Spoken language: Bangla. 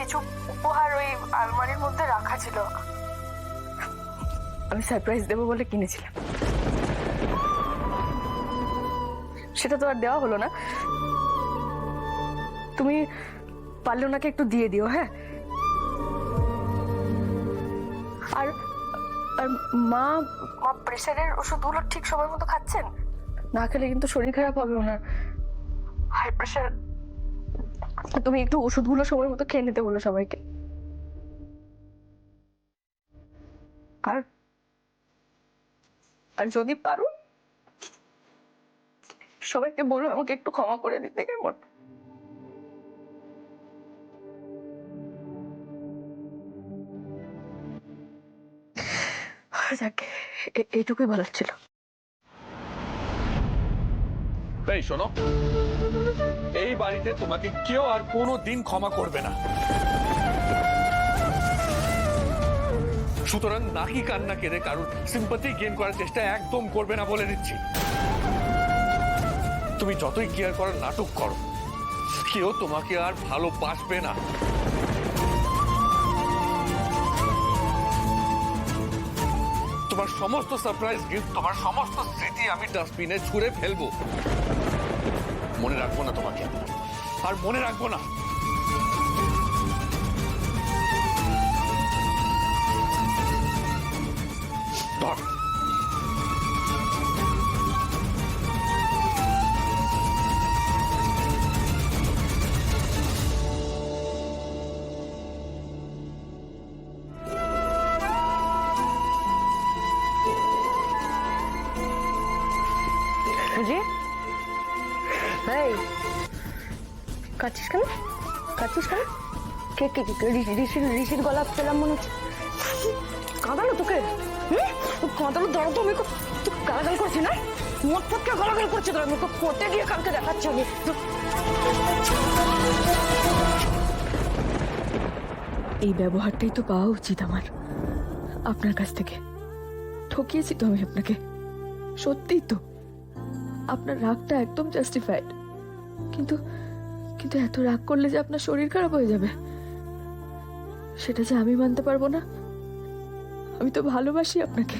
কিছু উপহার ওই আলমারির মধ্যে রাখা ছিল, আমি সারপ্রাইজ দেবো বলে কিনেছিলাম। সেটা তো আর দেওয়া হলো না। তুমি পারলে ওনাকে একটু দিয়ে দিও। হ্যাঁ, আর আর মা প্রেশারের ওষুধগুলো ঠিক সময় মতো খাচ্ছেন? না খেলে কিন্তু শরীর খারাপ হবে ওনার, হাই প্রেশার। তুমি একটু ওষুধগুলো সময় মতো খেয়ে নিতে বলো সবাইকে। আর আর যদি পারো সবাইকে বলো আমাকে একটু ক্ষমা করে দিতে, কেমন? যাকে এইটুকুই বলার ছিল। এই শোনো, এই বাড়িতে তোমাকে কেউ আর কোনোদিন ক্ষমা করবে না। সুতরাং নাকি কান্না কেঁদে কারোর সিম্পাথি গেইন করার চেষ্টা একদম করবে না বলে দিচ্ছি। তুমি যতই কেয়ার করার নাটক করো, কেউ তোমাকে আর ভালোবাসবে না। তোমার সমস্ত সারপ্রাইজ গিফট, তোমার সমস্ত স্মৃতি আমি ডাস্টবিনে ছুঁড়ে ফেলবো। মনে রাখবো না তোমাকে, আর মনে রাখবো না। ধর, বুঝি এই কাঁদছিস কেন? কাঁদছিস কেন? কে কে কে ঋষির গলা পেলাম মনে হচ্ছে। কাঁদালো তোকে? কাঁদালো? ধরো তো, আমি গালাগাল করছি না? মোট ফটকে গালাগাল করছে তো, আমি কোর্টে গিয়ে কালকে দেখাচ্ছি আমি। এই ব্যবহারটাই তো পাওয়া উচিত আমার আপনার কাছ থেকে। ঠকিয়েছি তো আমি আপনাকে, সত্যিই তো। আপনার রাগটা একদম জাস্টিফাইড, কিন্তু কিন্তু এত রাগ করলে যে আপনার শরীর খারাপ হয়ে যাবে সেটা যে আমি মানতে পারবো না। আমি তো ভালোবাসি আপনাকে।